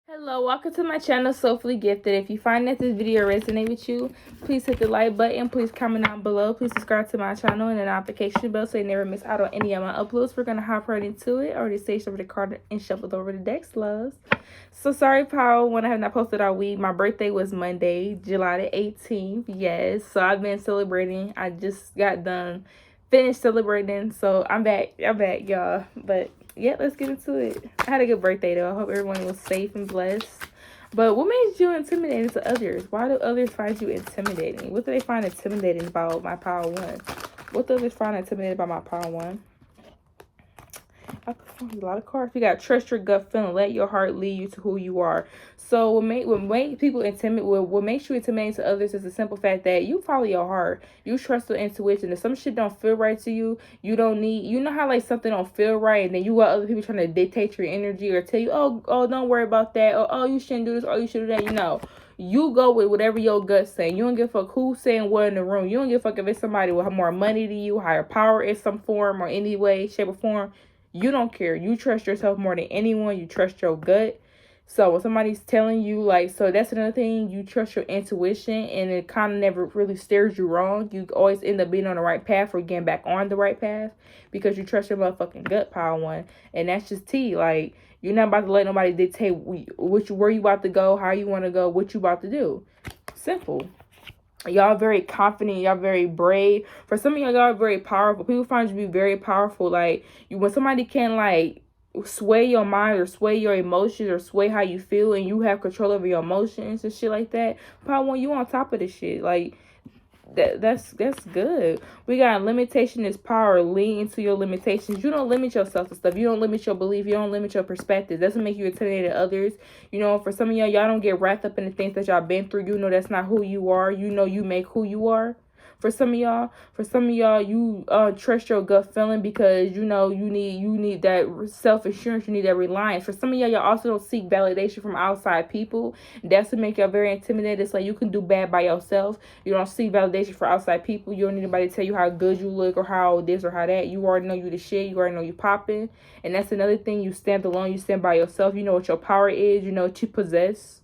Hello, welcome to my channel, Soulfully Gifted. If you find that this video resonate with you, please hit the like button, please comment down below, please subscribe to my channel and the notification bell so you never miss out on any of my uploads. We're going to hop right into it. I already staged over the card and shuffled over the decks, loves. So sorry, Power, when I have not posted all week. My birthday was Monday, July the 18th. Yes, so I've been celebrating. I just got done, finished celebrating, so I'm back, y'all. But yeah, let's get into it. I had a good birthday though. I hope everyone was safe and blessed. But what made you intimidating to others? Why do others find you intimidating? What do they find intimidating about my Power One? What do others find intimidating about my Power One? I performed a lot of cards. You got trust your gut feeling. Let your heart lead you to who you are. So what makes people intimidated? What makes you intimidating to others is the simple fact that you follow your heart. You trust your intuition. If some shit don't feel right to you, you don't need. You know how like something don't feel right, and then you got other people trying to dictate your energy or tell you, oh, don't worry about that. Or oh, you shouldn't do this. Or you should do that. You know. You go with whatever your gut's saying. You don't give a fuck who's saying what in the room. You don't give a fuck if it's somebody with more money than you, higher power in some form or any way, shape, or form. You don't care. You trust yourself more than anyone. You trust your gut. So when somebody's telling you, like, so that's another thing. You trust your intuition, and it kind of never really steers you wrong. You always end up being on the right path or getting back on the right path because you trust your motherfucking gut, Power One. And that's just tea. Like, you're not about to let nobody dictate where you about to go, how you want to go, what you about to do. Simple. Y'all very confident. Y'all very brave. For some of y'all are very powerful. People find you to be very powerful. Like, when somebody can, like, sway your mind or sway your emotions or sway how you feel and you have control over your emotions and shit like that, Power One, you on top of this shit. Like, that's good. We got limitation is power. Lean into your limitations. You don't limit yourself to stuff. You don't limit your belief. You don't limit your perspective. Doesn't make you intimidated others. You know, for some of y'all don't get wrapped up in the things that y'all been through. You know that's not who you are. You know you make who you are. For some of y'all, you trust your gut feeling because you know you need that self-assurance, you need that reliance. For some of y'all also don't seek validation from outside people. That's what make y'all very intimidated. It's like you can do bad by yourself. You don't seek validation for outside people. You don't need anybody to tell you how good you look or how this or how that. You already know you the shit. You already know you popping. And that's another thing. You stand alone. You stand by yourself. You know what your power is. You know what you possess.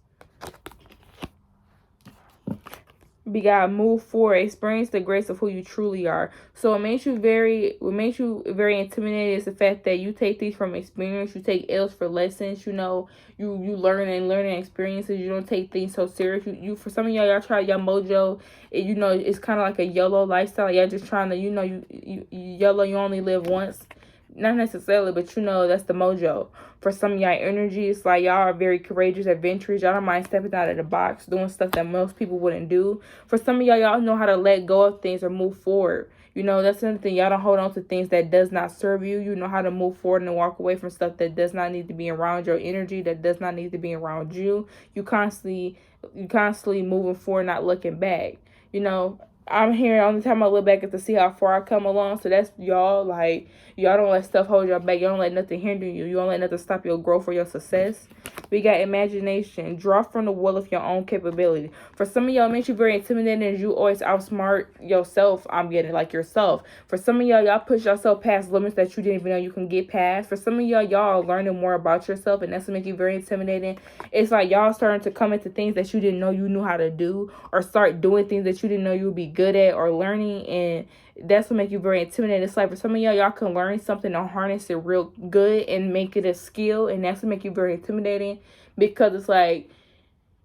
We gotta move forward, experience the grace of who you truly are. So what makes you very intimidated is the fact that you take these from experience. You take L's for lessons. You know, you learning experiences. You don't take things so serious. You for some of y'all try y'all mojo. You know, it's kind of like a YOLO lifestyle. Y'all just trying to, you know, you YOLO. You only live once. Not necessarily, but you know, that's the mojo. For some of y'all energy, it's like y'all are very courageous, adventurous. Y'all don't mind stepping out of the box, doing stuff that most people wouldn't do. For some of y'all know how to let go of things or move forward. You know, that's another thing. Y'all don't hold on to things that does not serve you. You know how to move forward and walk away from stuff that does not need to be around your energy, that does not need to be around you. You constantly moving forward, not looking back. You know, I'm here on the time I look back to see how far I come along. So that's y'all. Like, y'all don't let stuff hold y'all back. Y'all don't let nothing hinder you. You don't let nothing stop your growth or your success. We got imagination. Draw from the well of your own capability. For some of y'all, it makes you very intimidating as you always outsmart yourself. I'm getting like yourself. For some of y'all push yourself past limits that you didn't even know you can get past. For some of y'all are learning more about yourself, and that's what makes you very intimidating. It's like y'all starting to come into things that you didn't know you knew how to do, or start doing things that you didn't know you would be good at or learning, and that's what make you very intimidating. It's like for some of y'all can learn something and harness it real good and make it a skill, and that's what make you very intimidating, because it's like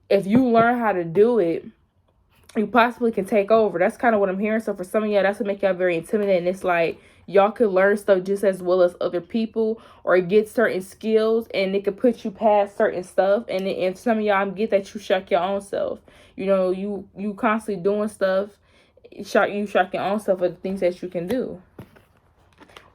if you learn how to do it, you possibly can take over. That's kind of what I'm hearing. So for some of y'all, that's what make y'all very intimidating. It's like y'all could learn stuff just as well as other people, or get certain skills, and it could put you past certain stuff. And if some of y'all get that you shock your own self. You know, you constantly doing stuff. You shock your own self of the things that you can do.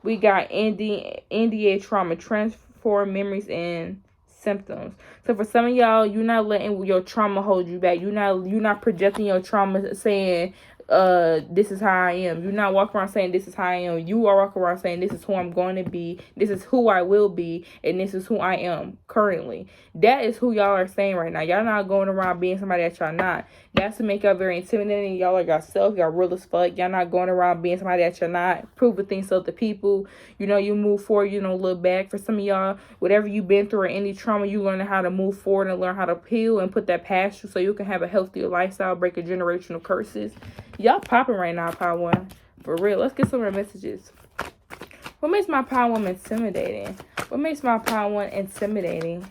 We got NDA trauma, transform memories and symptoms. So for some of y'all, you're not letting your trauma hold you back. You're not projecting your trauma saying, this is how I am. You're not walking around saying this is how I am. You are walking around saying this is who I'm going to be, this is who I will be, and this is who I am currently. That is who y'all are saying right now. Y'all not going around being somebody that y'all not. That's to make y'all very intimidating. Y'all are yourself. Y'all real as fuck. Y'all not going around being somebody that you're not. Proving things to other people. You know, you move forward. You don't look back. For some of y'all, whatever you've been through or any trauma, you learning how to move forward and learn how to heal and put that past you so you can have a healthier lifestyle, breaking generational curses. Y'all popping right now, Power One. For real. Let's get some more messages. What makes my Power One intimidating? What makes my Power One intimidating?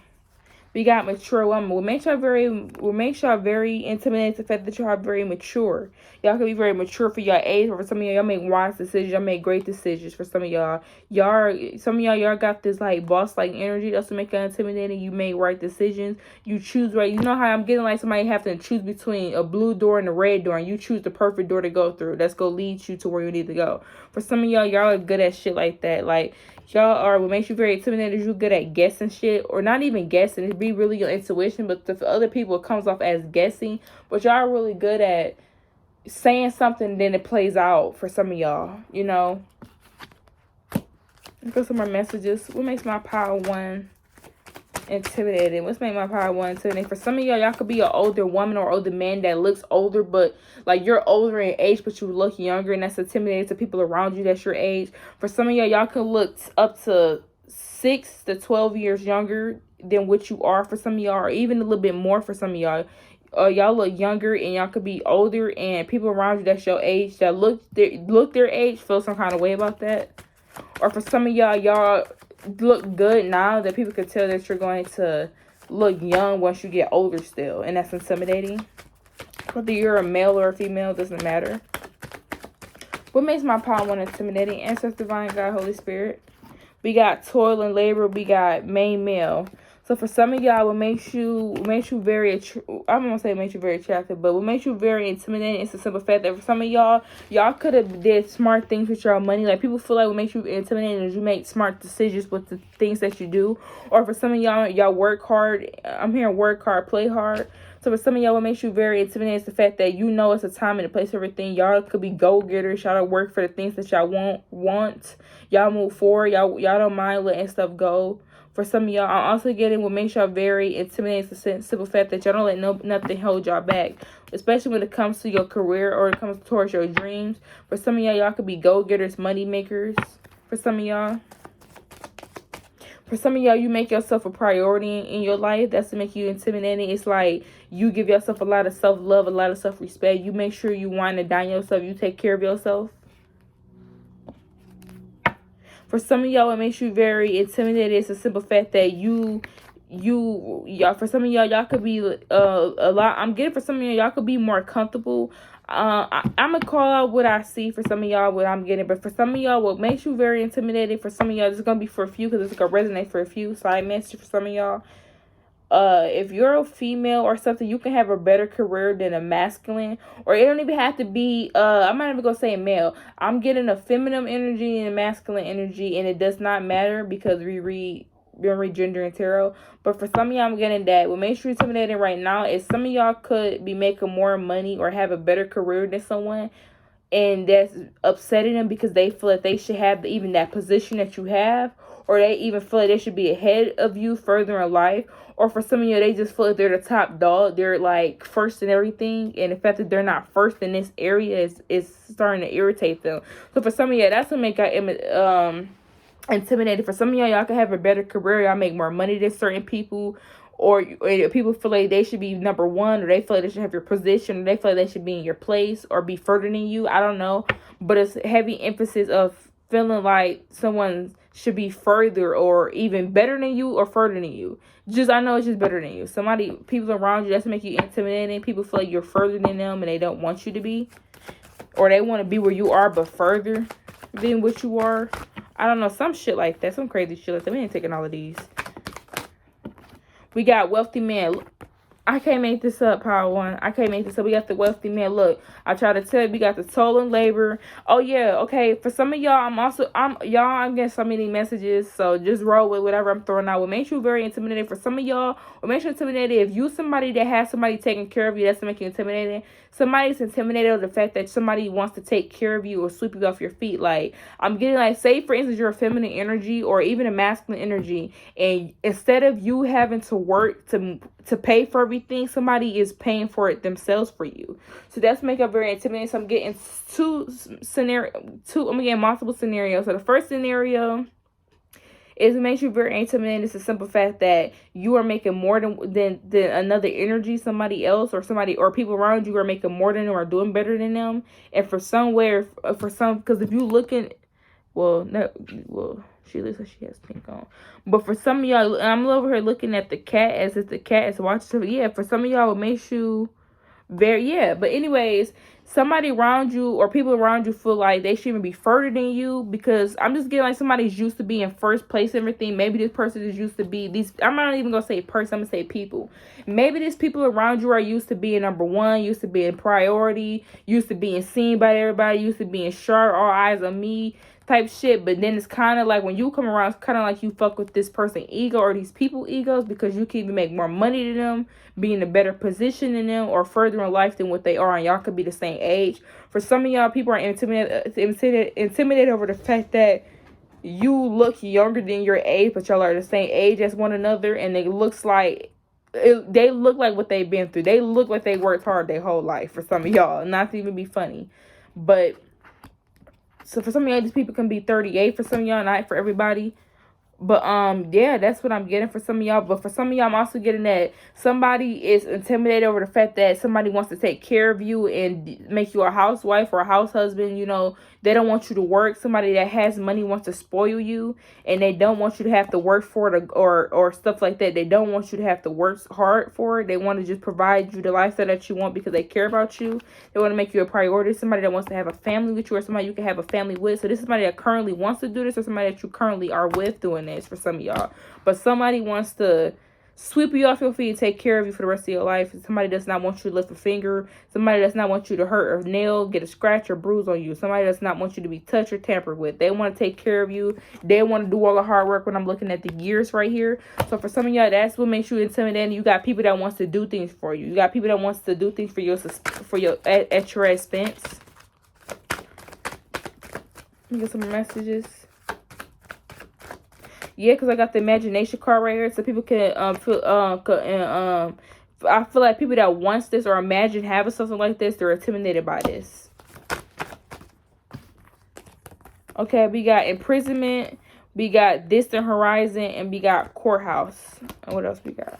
We got mature woman. What makes y'all very intimidating the fact that y'all are very mature. Y'all can be very mature for your age, or for some of y'all make wise decisions. Y'all make great decisions. For some of y'all, y'all got this like boss like energy. That's to make y'all intimidating. You make right decisions. You choose right. You know how I'm getting like somebody have to choose between a blue door and a red door, and you choose the perfect door to go through. That's gonna lead you to where you need to go. For some of y'all are good at shit like that. Like, y'all are, what makes you very intimidated is you good at guessing shit, or not even guessing. It be really your intuition, but for other people it comes off as guessing. But y'all are really good at saying something, then it plays out for some of y'all, you know. Let's go some more messages. What makes my Power One intimidating? What's making my Power One intimidating? For some of y'all could be an older woman or older man that looks older, but like you're older in age, but you look younger, and that's intimidating to people around you that's your age. For some of y'all can look up to 6 to 12 years younger than what you are. For some of y'all, or even a little bit more. For some of y'all, y'all look younger, and y'all could be older, and people around you that's your age that look their age feel some kind of way about that. Or for some of y'all look good now that people can tell that you're going to look young once you get older still, and that's intimidating. Whether you're a male or a female, doesn't matter. What makes my Power One intimidating? Ancestor, Divine, God, Holy Spirit. We got toil and labor. We got main male. So for some of y'all, what makes you very, I'm going to say makes you very attractive, but what makes you very intimidating is the simple fact that for some of y'all could have did smart things with your money. Like, people feel like what makes you intimidating is you make smart decisions with the things that you do. Or for some of y'all work hard. I'm hearing work hard, play hard. So for some of y'all, what makes you very intimidating is the fact that you know it's a time and a place for everything. Y'all could be go-getters. Y'all work for the things that y'all want. Y'all move forward. Y'all don't mind letting stuff go. For some of y'all, I'm also getting what makes y'all very intimidating is the simple fact that y'all don't let nothing hold y'all back. Especially when it comes to your career or it comes towards your dreams. For some of y'all could be go-getters, money makers. For some of y'all. For some of y'all, you make yourself a priority in your life. That's to make you intimidating. It's like you give yourself a lot of self-love, a lot of self-respect. You make sure you wind and dine yourself. You take care of yourself. For some of y'all, what makes you very intimidated is the simple fact that y'all, for some of y'all could be a lot. I'm getting for some of y'all could be more comfortable. I'm gonna call out what I see for some of y'all, what I'm getting. But for some of y'all, what makes you very intimidating, for some of y'all, it's gonna be for a few because it's gonna resonate for a few. Side message for some of y'all. If you're a female or something, you can have a better career than a masculine, or it don't even have to be, I'm not even gonna say male. I'm getting a feminine energy and a masculine energy, and it does not matter because we read gender and tarot. But for some of y'all, I'm getting that what makes you intimidating right now is some of y'all could be making more money or have a better career than someone, and that's upsetting them because they feel like they should have even that position that you have, or they even feel like they should be ahead of you further in life. Or for some of you, they just feel like they're the top dog. They're like first in everything. And the fact that they're not first in this area is starting to irritate them. So for some of you, that's what make y'all intimidated. For some of y'all can have a better career. Y'all make more money than certain people. Or people feel like they should be number one. Or they feel like they should have your position. Or they feel like they should be in your place. Or be further than you. I don't know. But it's heavy emphasis of feeling like someone should be further or even better than you or further than you. I know it's just better than you. People around you, that's make you intimidating. People feel like you're further than them and they don't want you to be. Or they want to be where you are but further than what you are. I don't know, some shit like that. Some crazy shit like that. We ain't taking all of these. We got wealthy man. I can't make this up, Power One. I can't make this up. We got the wealthy man. Look, I try to tell you, we got the toil and labor. Oh yeah, okay. For some of y'all, I'm getting so many messages. So just roll with whatever I'm throwing out. What makes you very intimidating? For some of y'all, what makes you intimidated? If you somebody that has somebody taking care of you, that's to make you intimidating. Somebody's intimidated of the fact that somebody wants to take care of you or sweep you off your feet. Like, I'm getting like, say for instance, you're a feminine energy or even a masculine energy, and instead of you having to work to pay for everything, everything, somebody is paying for it themselves for you. So that's make up very intimidating. So I'm getting I'm getting multiple scenarios. So the first scenario is it makes you very intimidating. It's the simple fact that you are making more than another energy, somebody else or people around you are making more than them or doing better than them. And because if you looking, she looks like she has pink on. But for some of y'all, I'm over here looking at the cat as if the cat is watching. Yeah, for some of y'all, it makes you but anyways, somebody around you or people around you feel like they should even be further than you, because I'm just getting like somebody's used to be in first place and everything. Maybe this person is used to be I'm not even gonna say person, I'm gonna say people. Maybe these people around you are used to being number one, used to being priority, used to being seen by everybody, used to being sharp, all eyes on me type shit. But then it's kind of like when you come around, it's kind of like you fuck with this person ego or these people egos, because you can even make more money than them, be in a better position than them, or further in life than what they are, and y'all could be the same age. For some of y'all, people are intimidated over the fact that you look younger than your age, but y'all are the same age as one another, and they look like what they've been through. They look like they worked hard their whole life. For some of y'all, not to even be funny, but so for some of y'all, these people can be 38. For some of y'all, not for everybody. But yeah, that's what I'm getting for some of y'all. But for some of y'all, I'm also getting that somebody is intimidated over the fact that somebody wants to take care of you and make you a housewife or a house husband. You know, they don't want you to work. Somebody that has money wants to spoil you, and they don't want you to have to work for it or stuff like that. They don't want you to have to work hard for it. They want to just provide you the lifestyle that you want because they care about you. They want to make you a priority. Somebody that wants to have a family with you, or somebody you can have a family with. So this is somebody that currently wants to do this, or somebody that you currently are with doing this for some of y'all. But somebody wants to sweep you off your feet and take care of you for the rest of your life. Somebody does not want you to lift a finger. Somebody does not want you to hurt a nail, get a scratch or bruise on you. Somebody does not want you to be touched or tampered with. They want to take care of you. They want to do all the hard work. When I'm looking at the years right here. So for some of y'all, that's what makes you intimidating. You got people that wants to do things for you. You got people that wants to do things for your at your expense. Let me get some messages. Yeah, because I got the imagination card right here, so people can I feel like people that wants this or imagine having something like this, they're intimidated by this. Okay, we got imprisonment, we got distant horizon, and we got courthouse. And what else we got?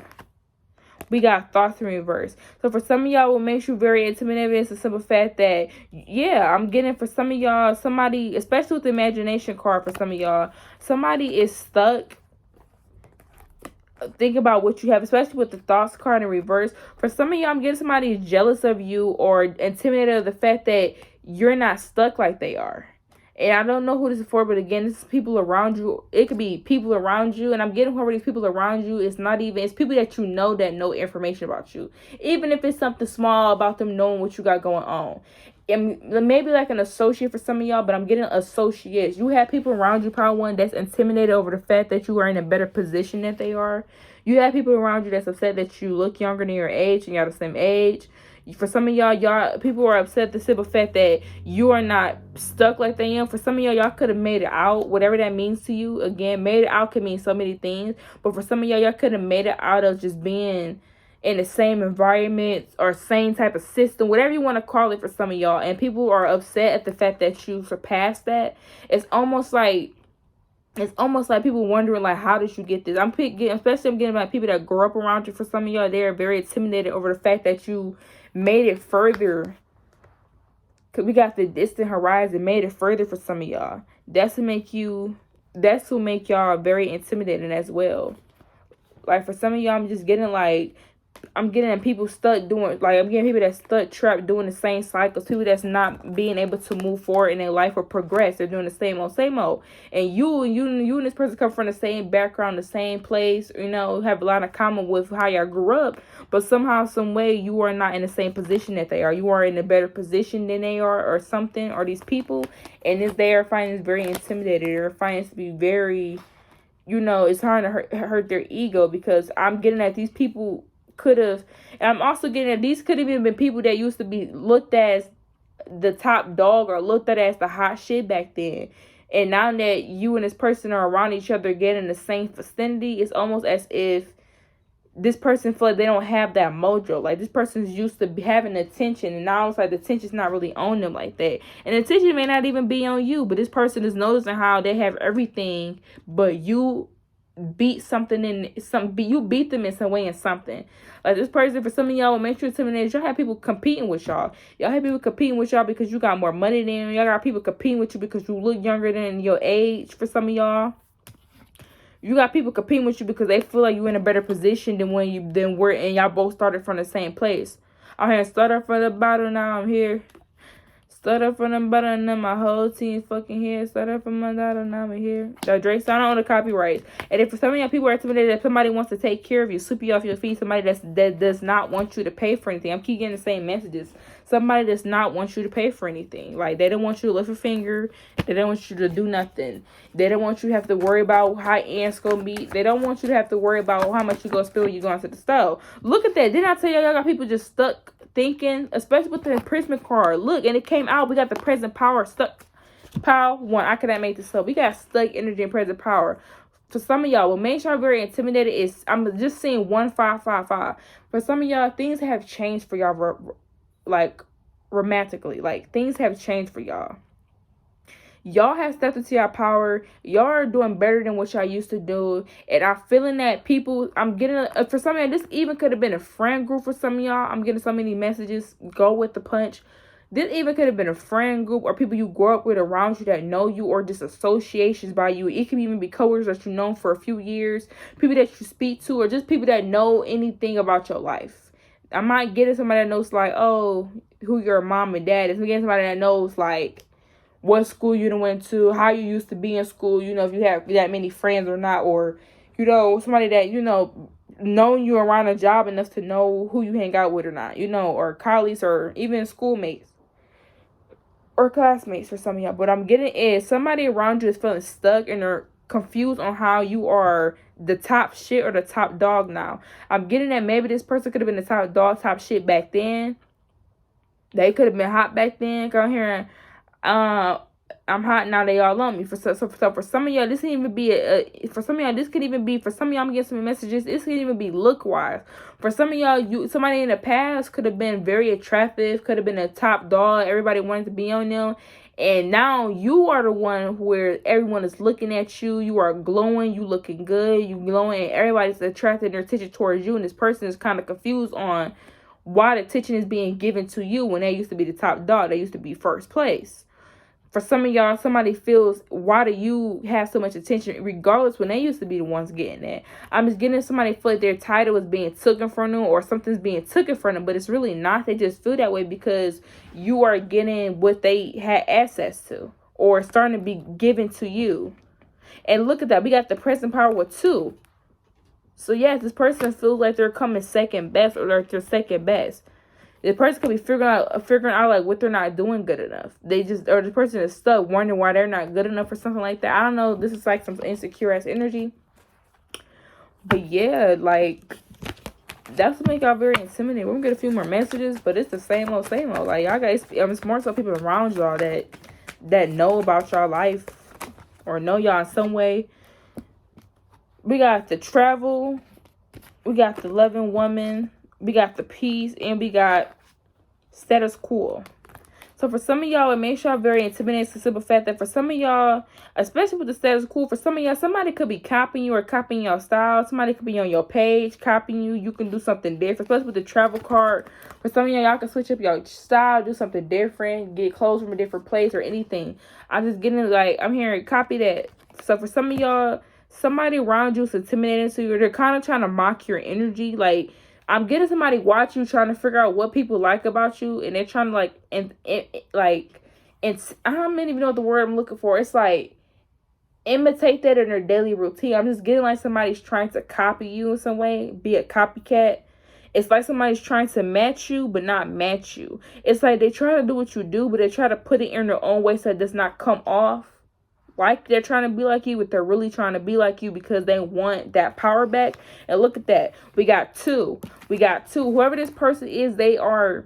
We got thoughts in reverse. So for some of y'all, what makes you very intimidated is the simple fact that, yeah, I'm getting for some of y'all, somebody, especially with the imagination card, for some of y'all, somebody is stuck. Think about what you have, especially with the thoughts card in reverse. For some of y'all, I'm getting somebody jealous of you or intimidated of the fact that you're not stuck like they are. And I don't know who this is for, but again, this is people around you. It could be people around you. And I'm getting whoever these people around you. It's people that you know that know information about you. Even if it's something small about them knowing what you got going on. And maybe like an associate for some of y'all, but I'm getting associates. You have people around you, probably one that's intimidated over the fact that you are in a better position than they are. You have people around you that's upset that you look younger than your age and y'all the same age. For some of y'all people are upset at the simple fact that you are not stuck like they am. For some of y'all could have made it out, whatever that means to you. Again, made it out could mean so many things. But for some of y'all could have made it out of just being in the same environment or same type of system, whatever you want to call it for some of y'all. And people are upset at the fact that you surpassed that. It's almost like people wondering, like, how did you get this? I'm getting like people that grow up around you. For some of y'all, they're very intimidated over the fact that you made it further. Cause we got the distant horizon, made it further for some of y'all. That's what make y'all very intimidating as well. Like for some of y'all, I'm getting people stuck doing, like, I'm getting people that stuck trapped doing the same cycles. People that's not being able to move forward in their life or progress. They're doing the same old. And you and this person come from the same background, the same place, you know, have a lot in common with how y'all grew up. But somehow, some way, you are not in the same position that they are. You are in a better position than they are, or something, or these people. And they are finding this very intimidated. They're finding it to be very, you know, it's hard to hurt their ego, because I'm getting at these people could have, and I'm also getting that these could have even been people that used to be looked as the top dog or looked at as the hot shit back then. And now that you and this person are around each other, getting in the same vicinity, it's almost as if this person feel like they don't have that mojo. Like, this person's used to having attention, and now it's like the attention's not really on them like that. And the attention may not even be on you, but this person is noticing how they have everything, but you beat something in you beat them in some way in something. Like, this person, for some of y'all, will make sure intimidated. Y'all have people competing with y'all. Y'all have people competing with y'all because you got more money than them. Y'all got people competing with you because you look younger than your age. For some of y'all, you got people competing with you because they feel like you're in a better position than where and y'all both started from the same place. I'm here, started from the bottom, now I'm here. Started from the bottom, now my whole team fucking here. Started from my bottom, now I'm here. The Drake sound on the copyright. And if for some of y'all people are intimidated that somebody wants to take care of you, sweep you off your feet, somebody that does not want you to pay for anything. I'm keep getting the same messages. Somebody does not want you to pay for anything. Like, they don't want you to lift a finger. They don't want you to do nothing. They don't want you to have to worry about how ants gonna be. They don't want you to have to worry about how much you gonna spill when you go into the stove. Look at that. Didn't I tell y'all got people just stuck thinking, especially with the imprisonment card? Look, and it came out. We got the present power stuck. Power one. I cannot make this up. We got stuck energy and present power. For some of y'all, what makes y'all very intimidated is, I'm just seeing 1555. For some of y'all, things have changed for y'all, like, romantically. Like, things have changed for y'all. Y'all have stepped into your power. Y'all are doing better than what y'all used to do. And I'm feeling that people, I'm getting, for some of y'all, this even could have been a friend group for some of y'all. I'm getting so many messages. Go with the punch. This even could have been a friend group or people you grew up with around you that know you, or just associations by you. It can even be coworkers that you've known for a few years, people that you speak to, or just people that know anything about your life. I'm not getting somebody that knows, like, oh, who your mom and dad is. I'm getting somebody that knows, like, what school you done went to, how you used to be in school, you know, if you have that many friends or not, or, you know, somebody that, you know you around a job enough to know who you hang out with or not, you know, or colleagues, or even schoolmates or classmates for some of y'all. But I'm getting is somebody around you is feeling stuck and they're confused on how you are the top shit or the top dog now. I'm getting that maybe this person could have been the top dog, top shit back then. They could have been hot back then. Come here and I'm hot now, they all love me. So for some of y'all, this can even be for some of y'all, this could even be, for some of y'all, I'm getting some messages, this could even be look wise. For some of y'all, somebody in the past could have been very attractive, could have been a top dog, everybody wanted to be on them, and now you are the one where everyone is looking at you. You are glowing, you looking good, you glowing, and everybody's attracted their attention towards you, and this person is kind of confused on why the attention is being given to you when they used to be the top dog, they used to be first place. For some of y'all, somebody feels, why do you have so much attention, regardless when they used to be the ones getting that. I'm just getting somebody feel like their title is being taken from them, or something's being taken from them, but it's really not. They just feel that way because you are getting what they had access to, or starting to be given to you. And look at that. We got the present power with 2. So yes, this person feels like they're coming second best, or they're second best. The person could be figuring out like what they're not doing good enough. They just, or the person is stuck wondering why they're not good enough or something like that. I don't know. This is like some insecure ass energy. But yeah, like, that's what make y'all very intimidating. We're gonna get a few more messages, but it's the same old. Like, y'all got, it's more so people around y'all that know about y'all life or know y'all in some way. We got the travel. We got the loving woman. We got the peace, and we got status quo. So for some of y'all, it makes y'all very intimidating. It's the simple fact that for some of y'all, especially with the status quo, for some of y'all, somebody could be copying you or copying your style. Somebody could be on your page copying you. You can do something different, especially with the travel card. For some of y'all can switch up your style, do something different, get clothes from a different place or anything. I'm just getting, like, I'm hearing copy that. So for some of y'all, somebody around you is intimidating to you. They're kind of trying to mock your energy, like, I'm getting somebody watch you, trying to figure out what people like about you, and they're trying to, like, and I don't even know what the word I'm looking for. It's like imitate that in their daily routine. I'm just getting like somebody's trying to copy you in some way, be a copycat. It's like somebody's trying to match you, but not match you. It's like they try to do what you do, but they try to put it in their own way so it does not come off like they're trying to be like you, but they're really trying to be like you because they want that power back. And look at that. We got 2. Whoever this person is, we got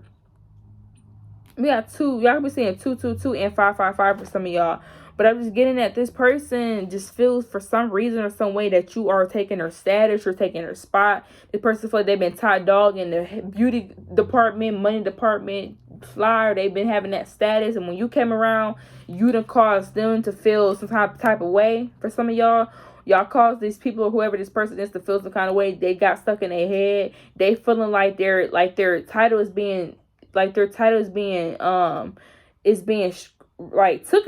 2. Y'all can be seeing 222 and 555 for some of y'all. But I'm just getting that this person just feels for some reason or some way that you are taking their status, you're taking their spot. This person feels like they've been top dog in the beauty department, money department, flyer. They've been having that status, and when you came around, you done caused them to feel some type of way. For some of y'all caused these people or whoever this person is to feel some kind of way. They got stuck in their head. They feeling like their title is being like taken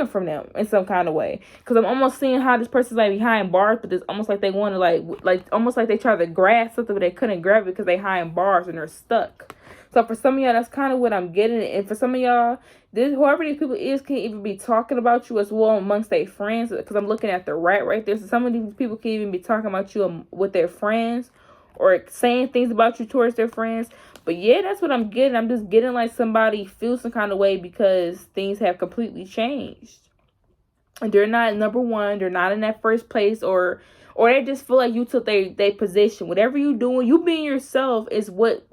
from them in some kind of way. Because I'm almost seeing how this person's like behind bars, but it's almost like they want to like almost like they try to grasp something, but they couldn't grab it because they behind bars and they're stuck. So for some of y'all, that's kind of what I'm getting. And for some of y'all, whoever these people is can even be talking about you as well amongst their friends. Because I'm looking at the right there. So some of these people can even be talking about you with their friends or saying things about you towards their friends. But yeah, that's what I'm getting. I'm just getting like somebody feels some kind of way because things have completely changed. And they're not number one. They're not in that first place, or they just feel like you took their position. Whatever you doing, you being yourself is what.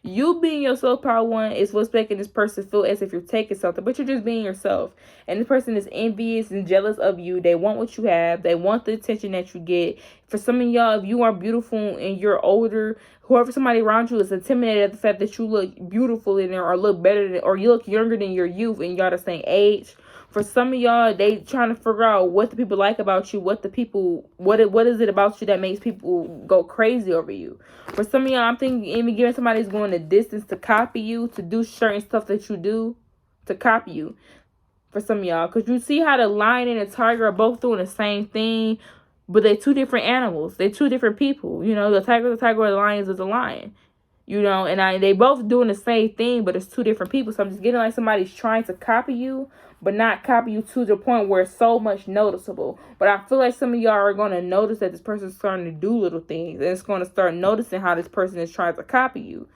You being yourself, power one, is what's making this person feel as if you're taking something, but you're just being yourself. And this person is envious and jealous of you. They want what you have. They want the attention that you get. For some of y'all, if you are beautiful and you're older, whoever somebody around you is intimidated at the fact that you look beautiful in there or look better than, or you look younger than your youth and y'all the same age. For some of y'all, they trying to figure out what the people like about you, what is it about you that makes people go crazy over you. For some of y'all, I'm thinking even giving somebody's going the distance to copy you, to do certain stuff that you do, to copy you. For some of y'all, because you see how the lion and the tiger are both doing the same thing, but they're two different animals. They're two different people. You know, the tiger is the tiger, or the lion is the lion. You know, and they both doing the same thing, but it's two different people. So I'm just getting like somebody's trying to copy you, but not copy you to the point where it's so much noticeable. But I feel like some of y'all are going to notice that this person's starting to do little things, and it's going to start noticing how this person is trying to copy you.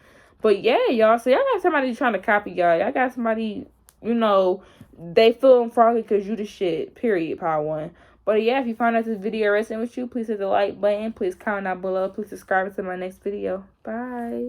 But yeah, y'all, so y'all got somebody trying to copy y'all. Y'all got somebody, you know, they feeling froggy because you the shit, period, power one. But yeah, if you find out this video resonating with you, please hit the like button. Please comment down below. Please subscribe to my next video. Bye.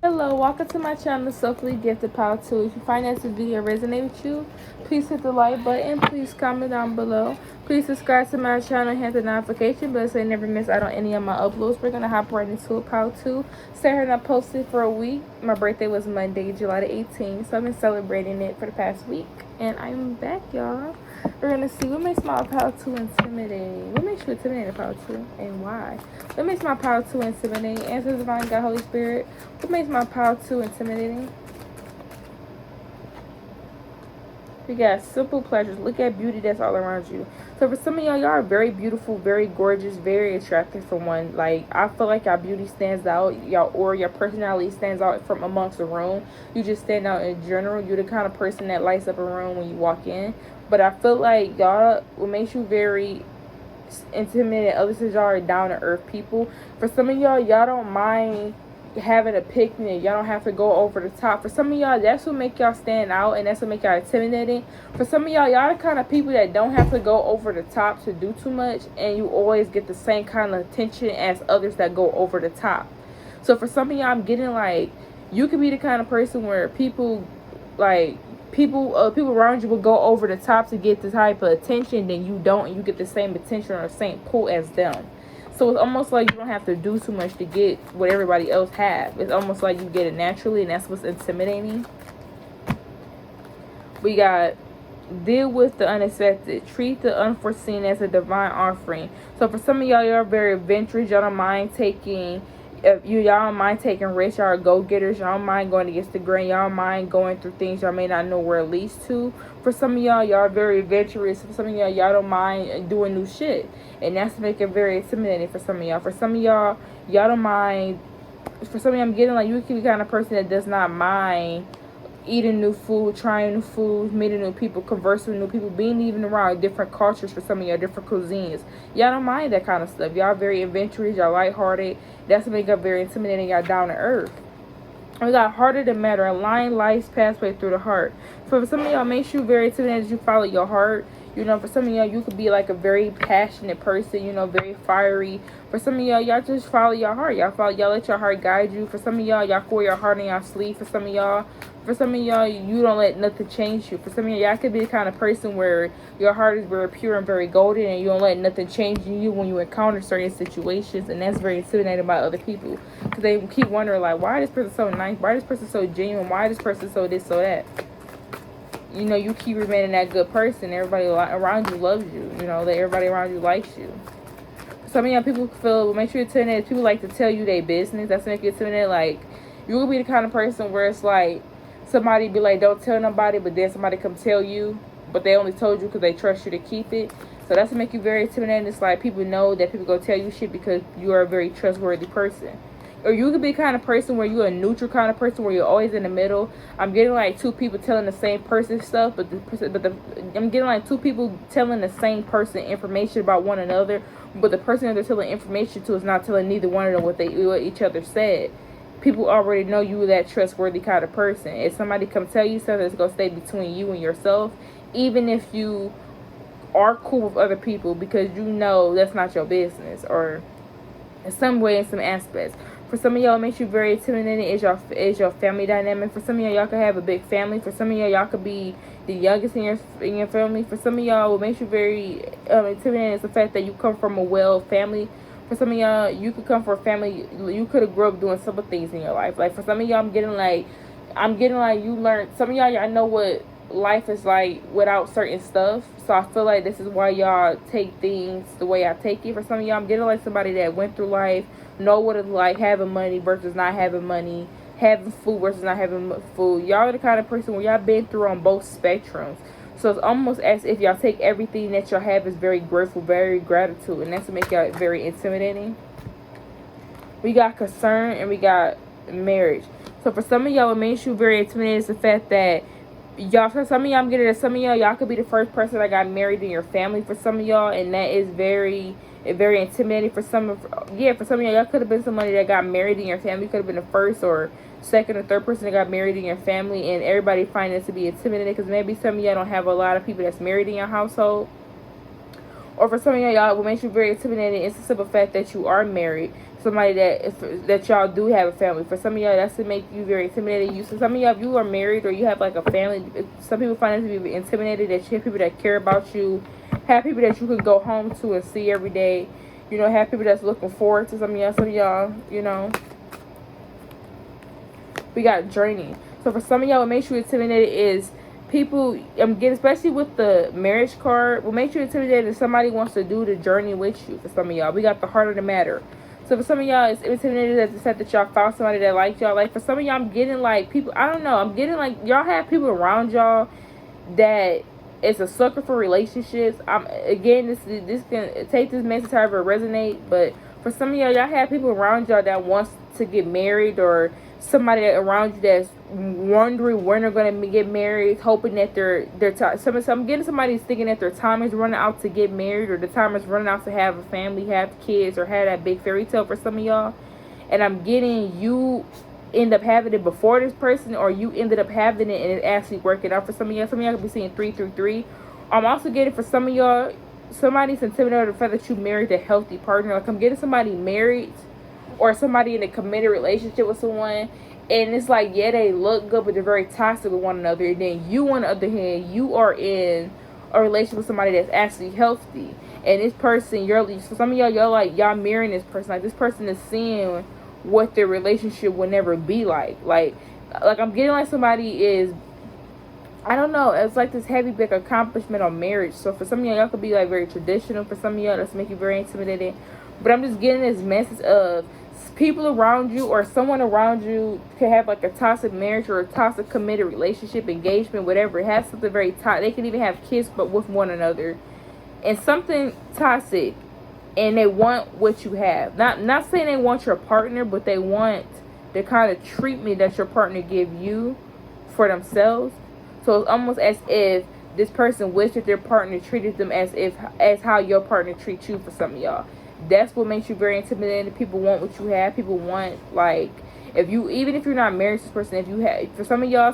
Hello, welcome to my channel, Soulfully Gifted Power 2. If you find that this video resonate with you, please hit the like button. Please comment down below. Please subscribe to my channel and hit the notification bell so you never miss out on any of my uploads. We're going to hop right into a Power 2. Stay here and I posted for a week. My birthday was Monday, July the 18th, so I've been celebrating it for the past week. And I'm back, y'all. We're going to see what makes my Power 2 intimidating. What makes you intimidating, Power 2, and why? What makes my Power 2 intimidating? Answers divine, God, Holy Spirit. What makes my Power 2 intimidating? We got simple pleasures. Look at beauty that's all around you. So for some of y'all are very beautiful, very gorgeous, very attractive for one. Like, I feel like your beauty stands out. Your personality stands out from amongst the room. You just stand out in general. You're the kind of person that lights up a room when you walk in. But I feel like y'all, what makes you very intimidating, others is y'all are down to earth people. For some of y'all don't mind having a picnic. Y'all don't have to go over the top. For some of y'all, that's what make y'all stand out, and that's what make y'all intimidating. For some of y'all the kind of people that don't have to go over the top to do too much, and you always get the same kind of attention as others that go over the top. So for some of y'all, I'm getting like, you could be the kind of person where people around you will go over the top to get the type of attention, then you don't, and you get the same attention or the same pull as them. So it's almost like you don't have to do too much to get what everybody else have. It's almost like you get it naturally, and that's what's intimidating. We got deal with the unexpected. Treat the unforeseen as a divine offering. So for some of y'all are very adventurous. Y'all don't mind taking risks. Y'all are go-getters. Y'all don't mind going against the grain. Y'all don't mind going through things y'all may not know where it leads to. For some of y'all are very adventurous. For some of y'all don't mind doing new shit, and that's make it very intimidating for some of y'all. For some of y'all don't mind. For some of y'all, I'm getting like you can be the kind of person that does not mind eating new food, trying new foods, meeting new people, conversing with new people, being even around different cultures. For some of y'all, different cuisines. Y'all don't mind that kind of stuff. Y'all very adventurous. Y'all lighthearted. That's what make up very intimidating. Y'all down to earth. We got harder to matter. Align life's pathway through the heart. For some of y'all, make sure very intimidating as you follow your heart. You know, for some of y'all, you could be like a very passionate person, you know, very fiery. For some of y'all, y'all just follow your heart. Y'all let your heart guide you. For some of y'all, y'all wear your heart on your sleeve. For some of y'all, you don't let nothing change you. For some of y'all could be the kind of person where your heart is very pure and very golden, and you don't let nothing change you when you encounter certain situations. And that's very intimidating by other people, because they keep wondering, like, why this person so nice? Why this person so genuine? Why this person so this, so that? You know, you keep remaining that good person. Everybody around you loves you. You know, that everybody around you likes you. Some of y'all people feel, make sure you're telling that people like to tell you their business. That's make you telling it, like, you will be the kind of person where it's like, somebody be like, don't tell nobody, but then somebody come tell you, but they only told you because they trust you to keep it. So that's to make you very intimidating. It's like, people know that people go tell you shit because you are a very trustworthy person. Or you could be the kind of person where you're a neutral kind of person, where you're always in the middle. I'm getting like two people telling the same person stuff, I'm getting like two people telling the same person information about one another, but the person that they're telling information to is not telling neither one of them what each other said. People already know you that trustworthy kind of person. If somebody come tell you something, it's gonna stay between you and yourself, even if you are cool with other people, because you know that's not your business, or in some way, in some aspects. For some of y'all, it makes you very intimidating is your family dynamic. For some of y'all could have a big family. For some of y'all could be the youngest in your family. For some of y'all, what makes you very intimidating is the fact that you come from a well family. For some of y'all, you could come from a family, you could have grew up doing simple things in your life. Like, for some of y'all, I'm getting like you learned, some of y'all know what life is like without certain stuff. So I feel like this is why y'all take things the way I take it. For some of y'all, I'm getting like somebody that went through life, know what it's like having money versus not having money, having food versus not having food. Y'all are the kind of person where y'all been through on both spectrums. So it's almost as if y'all take everything that y'all have as very grateful, very gratitude, and that's what make y'all very intimidating. We got concern and we got marriage. So for some of y'all, what makes you very intimidating is the fact that y'all, for some of y'all, I'm getting that some of y'all could be the first person that got married in your family. For some of y'all, and that is very intimidating. For some of y'all could have been somebody that got married in your family. Could have been the first or second or third person that got married in your family, and everybody find it to be intimidating, because maybe some of y'all don't have a lot of people that's married in your household. Or for some of y'all, what makes you very intimidating is the simple fact that you are married, somebody that y'all do have a family. For some of y'all, that's to make you very intimidating. So some of y'all, if you are married or you have like a family, some people find it to be intimidated that you have people that care about you, have people that you can go home to and see every day. You know, have people that's looking forward to some of y'all, you know. We got draining. So for some of y'all, what makes you intimidated is people, especially with the marriage card, what makes you intimidated is somebody wants to do the journey with you. For some of y'all, we got the heart of the matter. So for some of y'all, it's intimidated at the fact that y'all found somebody that likes y'all. Like, for some of y'all, I'm getting like people, I don't know, I'm getting like y'all have people around y'all that is a sucker for relationships. Again, this can take this message however it resonate, but for some of y'all have people around y'all that wants to get married, or somebody around you that's wondering when they're going to get married, hoping that I'm getting somebody thinking that their time is running out to get married, or the time is running out to have a family, have kids, or have that big fairy tale for some of y'all. And I'm getting you end up having it before this person, or you ended up having it and it actually working out for some of y'all. Some of y'all could be seeing 333. I'm also getting for some of y'all, somebody's intimidated the fact that you married a healthy partner. Like, I'm getting somebody married or somebody in a committed relationship with someone, and it's like, yeah, they look good, but they're very toxic with one another. And then you, on the other hand, you are in a relationship with somebody that's actually healthy, and this person, so some of y'all marrying this person. Like, this person is seeing what their relationship will never be like. Like I'm getting like somebody is, I don't know, it's like this heavy big accomplishment on marriage. So for some of y'all could be like very traditional. For some of y'all, that's make you very intimidating. But I'm just getting this message of people around you or someone around you could have like a toxic marriage or a toxic committed relationship, engagement, whatever. It has something very toxic. They can even have kids, but with one another, and something toxic, and they want what you have. Not saying they want your partner, but they want the kind of treatment that your partner give you for themselves. So it's almost as if this person wished that their partner treated them as how your partner treats you. For some of y'all, that's what makes you very intimidating. People want what you have. People want, like, Even if you're not married to this person, if you have, for some of y'all,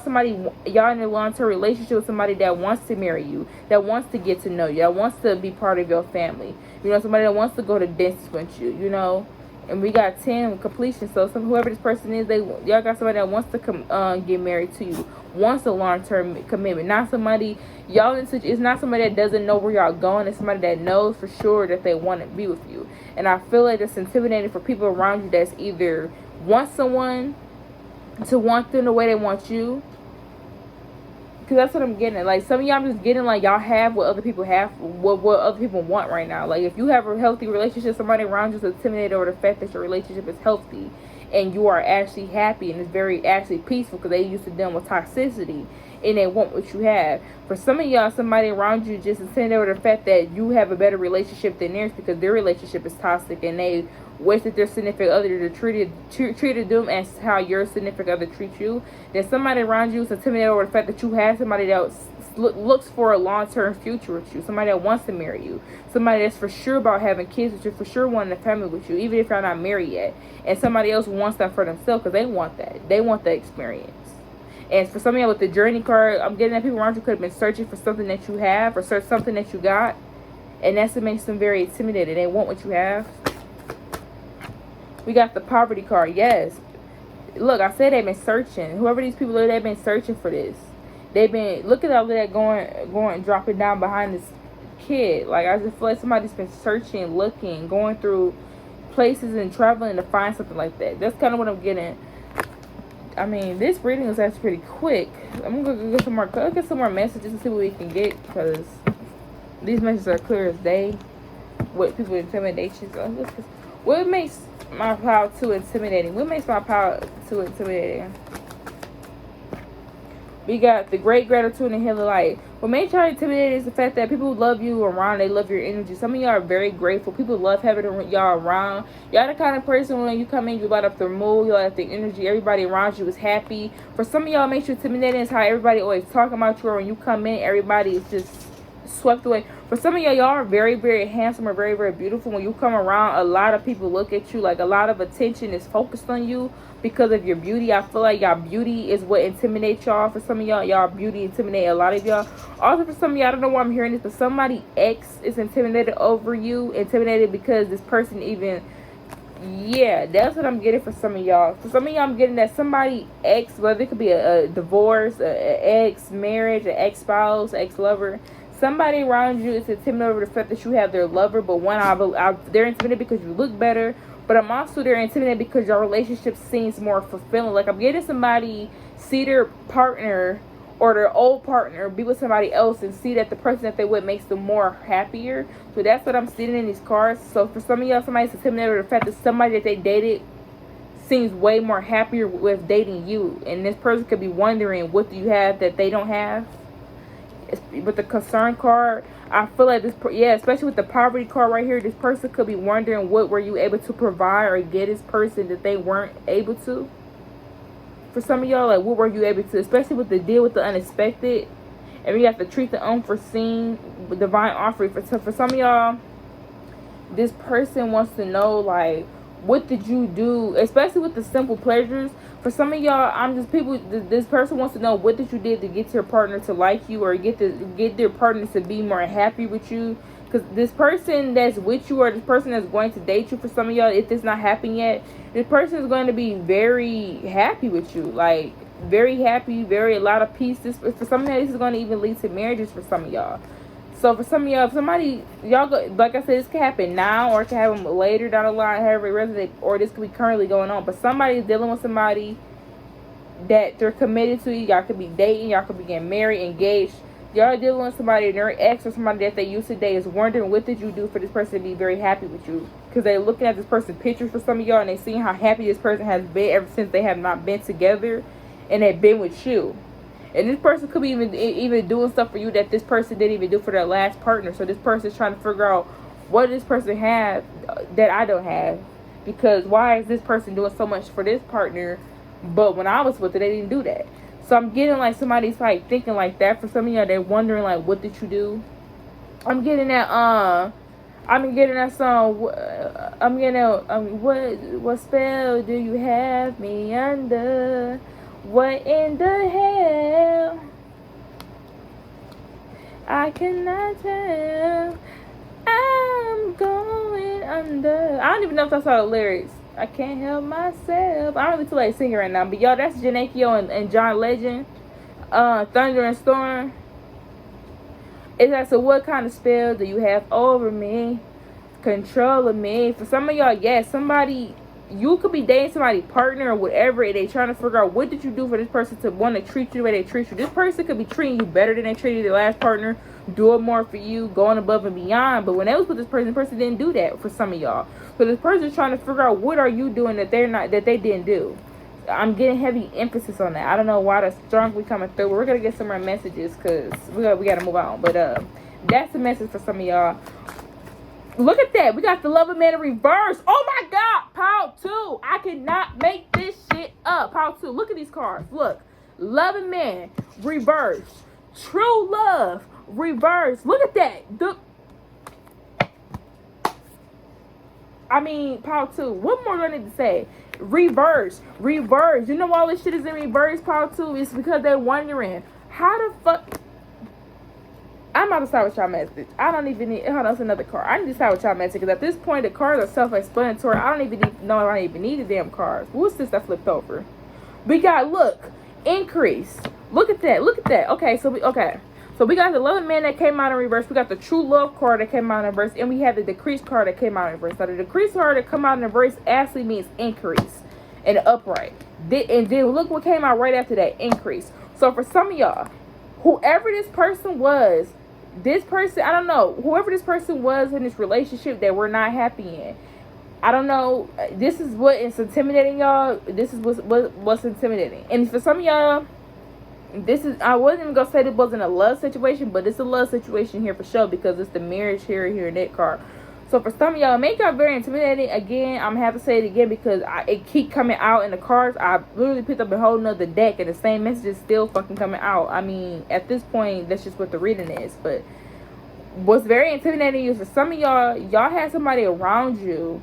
y'all in a long-term relationship with somebody that wants to marry you, that wants to get to know you, that wants to be part of your family, you know, somebody that wants to go to dance with you, you know. And we got 10 completion. So whoever this person is, y'all got somebody that wants to get married to you, wants a long-term commitment. Not somebody it's not somebody that doesn't know where y'all going. It's somebody that knows for sure that they want to be with you. And I feel like it's intimidating for people around you that's either want someone to want them the way they want you. Because that's what I'm getting at. Like, some of y'all, I'm just getting, like, y'all have what other people have, what other people want right now. Like, if you have a healthy relationship, somebody around you is intimidated over the fact that your relationship is healthy and you are actually happy and it's very actually peaceful because they used to deal with toxicity and they want what you have. For some of y'all, somebody around you just intimidated over the fact that you have a better relationship than theirs because their relationship is toxic and they wish that their significant other treated them as how your significant other treats you. Then somebody around you is intimidated over the fact that you have somebody that looks for a long-term future with you, somebody that wants to marry you, somebody that's for sure about having kids with you, for sure wanting a family with you, even if you're not married yet. And somebody else wants that for themselves because they want that. They want the experience. And for some of y'all with the journey card, I'm getting that people around you could have been searching for something that you have or search something that you got. And that's what makes them very intimidated. They want what you have. We got the poverty card. Yes. Look, I said they've been searching. Whoever these people are, they've been searching for this. They've been, look at all of that going, dropping down behind this kid. Like, I just feel like somebody's been searching, looking, going through places and traveling to find something like that. That's kind of what I'm getting. I mean, this reading is actually pretty quick. I'm going to get some more messages and see what we can get, because these messages are clear as day with people with intimidation. So what makes my power too intimidating? What makes my power too intimidating? We got the great gratitude and healing light. What makes y'all intimidated is the fact that people love you around. They love your energy. Some of y'all are very grateful. People love having y'all around. Y'all the kind of person when you come in, you light up their mood, you light up the energy. Everybody around you is happy. For some of y'all, makes you intimidating is how everybody always talking about you, or when you come in, everybody is just swept away. For some of y'all are very, very handsome or very, very beautiful. When you come around, a lot of people look at you. Like, a lot of attention is focused on you because of your beauty. I feel like y'all beauty is what intimidates y'all. For some of y'all beauty intimidate a lot of y'all. Also, for some of y'all, I don't know why I'm hearing this, but somebody X is intimidated over you. Intimidated because this person even... Yeah, that's what I'm getting for some of y'all. For some of y'all, I'm getting that somebody X, whether it could be a divorce, an ex-marriage, an ex-spouse, ex-lover, somebody around you is intimidated over the fact that you have their lover, but they're intimidated because you look better, but I'm also they're intimidated because your relationship seems more fulfilling. Like, I'm getting somebody see their partner or their old partner be with somebody else and see that the person that they with makes them more happier. So that's what I'm seeing in these cards. So for some of y'all, somebody's intimidated over the fact that somebody that they dated seems way more happier with dating you, and this person could be wondering, what do you have that they don't have? With the concern card, I feel like this, especially with the poverty card right here, this person could be wondering, what were you able to provide or get this person that they weren't able to? For some of y'all, like, what were you able to, especially with the deal with the unexpected, and we have to treat the unforeseen with divine offering. For some of y'all, this person wants to know, like, what did you do, especially with the simple pleasures. For some of y'all, this person wants to know, what did you did to get your partner to like you, or get their partner to be more happy with you? Because this person that's with you, or this person that's going to date you, for some of y'all, if it's not happening yet, this person is going to be very happy with you. Like, very happy, a lot of peace. For some of y'all, this is going to even lead to marriages for some of y'all. So for some of y'all, like I said, this could happen now, or it could happen later down the line, however it resonates, or this could be currently going on. But somebody's dealing with somebody that they're committed to. Y'all could be dating, y'all could be getting married, engaged. Y'all dealing with somebody, their ex or somebody that they used to date is wondering, what did you do for this person to be very happy with you? Because they're looking at this person's pictures for some of y'all, and they seeing how happy this person has been ever since they have not been together and they've been with you. And this person could be even doing stuff for you that this person didn't even do for their last partner. So this person is trying to figure out, what does this person have that I don't have? Because why is this person doing so much for this partner, but when I was with it, they didn't do that? So I'm getting like somebody's like thinking like that. For some of y'all, they're wondering like, what did you do? I'm getting that I'm getting that song. I'm getting what spell do you have me under? What in the hell? I cannot tell. I'm going under. I don't even know if that's all the lyrics. I can't help myself. I don't really feel like singing right now. But y'all, that's Janakio and John Legend. Thunder and Storm. It's like, so what kind of spell do you have over me? Control of me. For some of y'all, yes, somebody, you could be dating somebody's partner or whatever, and they trying to figure out what did you do for this person to want to treat you the way they treat you. This person could be treating you better than they treated their last partner, doing more for you, going above and beyond. But when they was with this person, the person didn't do that for some of y'all. So this person is trying to figure out what are you doing that they didn't do. I'm getting heavy emphasis on that. I don't know why the strong we coming through. We're gonna get some more messages because we gotta move on. But that's the message for some of y'all. Look at that. We got the Lover Man in reverse. Oh my God. Power 2. I cannot make this shit up. Power 2. Look at these cards. Look. Loving Man. Reverse. True Love. Reverse. Look at that. Power 2. What more do I need to say? Reverse. Reverse. You know all this shit is in reverse, Power 2? It's because they're wondering, how the fuck... I'm about to start with y'all message. I don't even need... Hold on, that's another card. I need to start with y'all message because at this point, the cards are self-explanatory. I don't even know if I even need the damn cards. What's this that flipped over? We got, look, increase. Look at that. Look at that. Okay, so we got the Loving Man that came out in reverse. We got the True Love card that came out in reverse. And we have the Decrease card that came out in reverse. So the Decrease card that come out in reverse actually means increase and upright. And then look what came out right after that, increase. So for some of y'all, whoever this person was, I don't know, whoever this person was in this relationship that we're not happy in, I don't know, this is what is intimidating y'all. This is what's intimidating. And for some of y'all, I wasn't even gonna say this wasn't a love situation, but it's a love situation here for sure because it's the marriage here in that card. So for some of y'all, make y'all very intimidating. Again, I'm gonna have to say it again because it keep coming out in the cards. I literally picked up a whole nother deck and the same message is still fucking coming out. I mean, at this point, that's just what the reading is. But what's very intimidating is for some of y'all had somebody around you,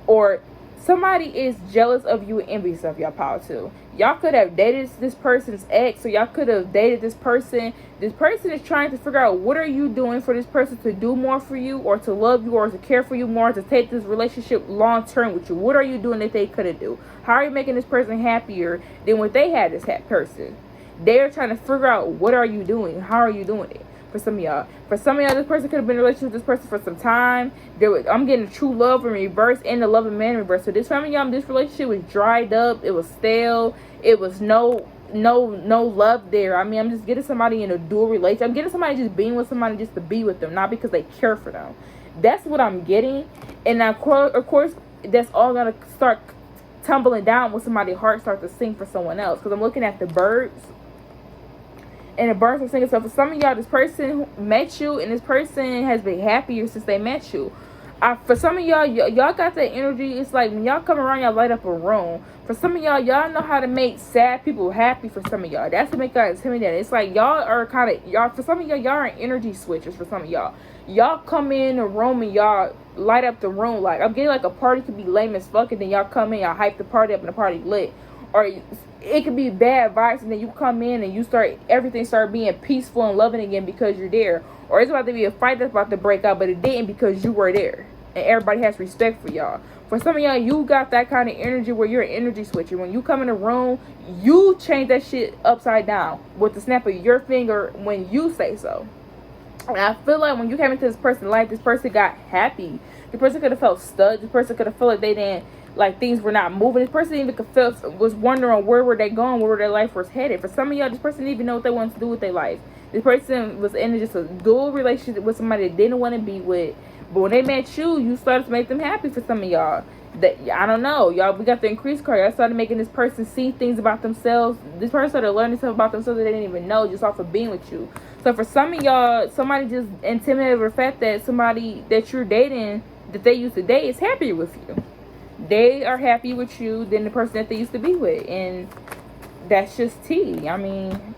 or somebody is jealous of you and envious of y'all, Power 2. Y'all could have dated this person's ex, or y'all could have dated this person. This person is trying to figure out what are you doing for this person to do more for you, or to love you, or to care for you more, to take this relationship long term with you. What are you doing that they couldn't do? How are you making this person happier than what they had this person? They're trying to figure out what are you doing? How are you doing it? For some of y'all, this person could have been in a relationship with this person for some time. I'm getting True Love in reverse and the Loving Man in reverse. So this some of y'all, this relationship was dried up. It was stale. It was no love there. I mean, I'm just getting somebody in a dual relationship. I'm getting somebody just being with somebody just to be with them, not because they care for them. That's what I'm getting. And of course, that's all gonna start tumbling down when somebody's heart starts to sink for someone else. Because I'm looking at the birds. And the birds are singing. So for some of y'all, this person met you, and this person has been happier since they met you. For some of y'all got that energy. It's like when y'all come around, y'all light up a room. For some of y'all know how to make sad people happy. For some of y'all, that's what make y'all intimidating. It's like y'all are for some of y'all are energy switchers. For some of y'all come in a room and y'all light up the room. Like, I'm getting like a party could be lame as fuck, and then y'all come in, y'all hype the party up, and the party lit. Or it could be bad vibes, and then you come in and everything start being peaceful and loving again because you're there. Or it's about to be a fight that's about to break out, but it didn't because you were there. And everybody has respect for y'all. For some of y'all, you got that kind of energy where you're an energy switcher. When you come in a room, you change that shit upside down with the snap of your finger when you say so. And I feel like when you came into this person's life, this person got happy. The person could have felt stuck. This person could have felt like they didn't, like things were not moving. This person even was wondering where were they going, where their life was headed. For some of y'all, this person didn't even know what they wanted to do with their life. This person was in just a dual relationship with somebody they didn't want to be with. But when they met you, you started to make them happy. For some of y'all, that I don't know, y'all, we got the increased card. Y'all started making this person see things about themselves. This person started learning stuff about themselves that they didn't even know just off of being with you. So for some of y'all, somebody just intimidated with the fact that somebody that you're dating, that they used to date, is happier with you. They are happy with you than the person that they used to be with. And that's just tea. I mean,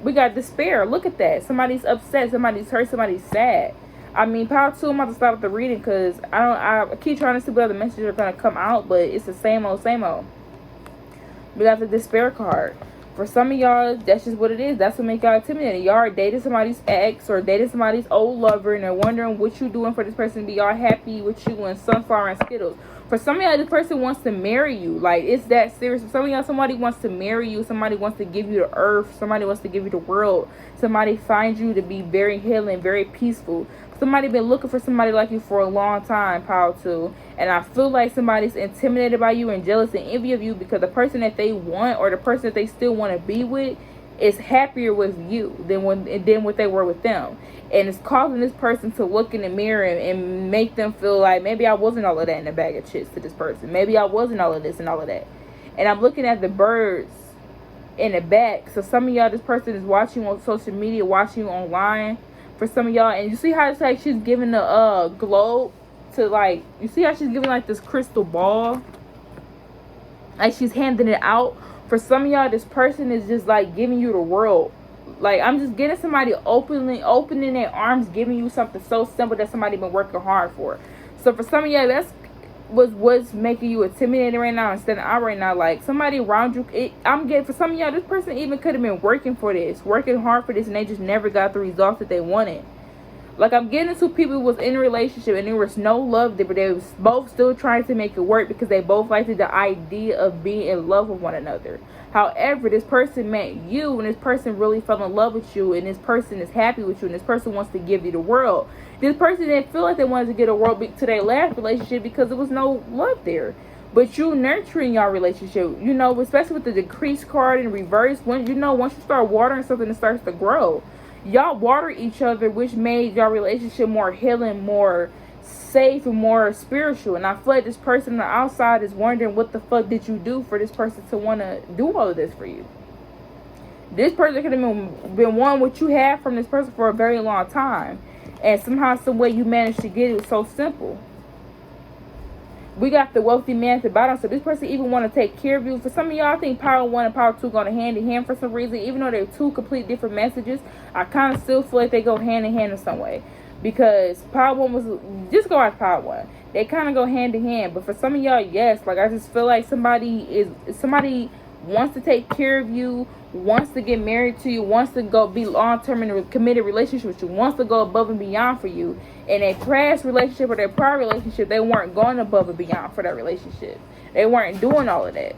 we got despair. Look at that. Somebody's upset. Somebody's hurt. Somebody's sad. I mean, power 2, I'm about to stop with the reading because I keep trying to see what other messages are going to come out, but it's the same old, same old. We got the despair card. For some of y'all, that's just what it is. That's what make y'all intimidated. Y'all are dating somebody's ex or dating somebody's old lover, and they're wondering what you doing for this person to be all happy with you and sunflower and Skittles. For some of y'all, this person wants to marry you. Like, it's that serious. For some of y'all, somebody wants to marry you. Somebody wants to give you the earth. Somebody wants to give you the world. Somebody finds you to be very healing, very peaceful. Somebody been looking for somebody like you for a long time, power 2. And I feel like somebody's intimidated by you and jealous and envy of you because the person that they want or the person that they still want to be with is happier with you than what they were with them. And it's causing this person to look in the mirror and make them feel like, maybe I wasn't all of that in a bag of chips to this person. Maybe I wasn't all of this and all of that. And I'm looking at the birds in the back. So some of y'all, this person is watching on social media, watching you online. For some of y'all, and you see how it's like she's giving the globe to, like, you see how she's giving like this crystal ball, like she's handing it out. For some of y'all, this person is just like giving you the world. Like, I'm just getting somebody opening their arms, giving you something so simple that somebody been working hard for. So for some of y'all, that's what's making you intimidated right now and standing out right now. Like, somebody around you, I'm getting, for some of y'all, this person even could have been working hard for this, and they just never got the results that they wanted. Like, I'm getting two people who was in a relationship and there was no love there, but they was both still trying to make it work because they both liked the idea of being in love with one another. However, this person met you, and this person really fell in love with you, and this person is happy with you, and this person wants to give you the world. This person didn't feel like they wanted to get a world to their last relationship because there was no love there. But you nurturing your relationship, you know, especially with the decrease card in reverse, once you start watering something, it starts to grow. Y'all water each other, which made your relationship more healing, more safe, and more spiritual. And I feel like this person on the outside is wondering, what the fuck did you do for this person to want to do all of this for you? This person could have been wanting what you had from this person for a very long time, and somehow, some way, you managed to get it. So simple. We got the wealthy man at the bottom, so this person even want to take care of you. For some of y'all, I think power 1 and power 2 going hand in hand for some reason. Even though they're two complete different messages, I kind of still feel like they go hand in hand in some way. Because power 1 was, just go out power 1. They kind of go hand in hand. But for some of y'all, yes, like, I just feel like somebody wants to take care of you, wants to get married to you, wants to go be long-term in a committed relationship with you, wants to go above and beyond for you. In a past relationship or their prior relationship, they weren't going above and beyond for that relationship. They weren't doing all of that.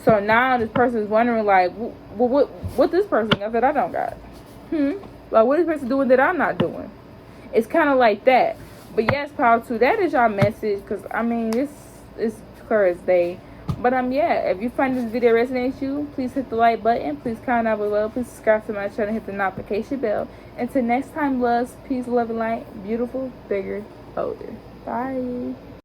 So now this person is wondering, like, what this person got that I don't got? Like, what is this person doing that I'm not doing? It's kind of like that. But yes, power 2, that is your message. Because, I mean, this is clear as day. But yeah, if you find this video resonates you, please hit the like button. Please comment down below. Please subscribe to my channel. Hit the notification bell. Until next time, loves, peace, love, and light. Beautiful, bigger, bolder. Bye.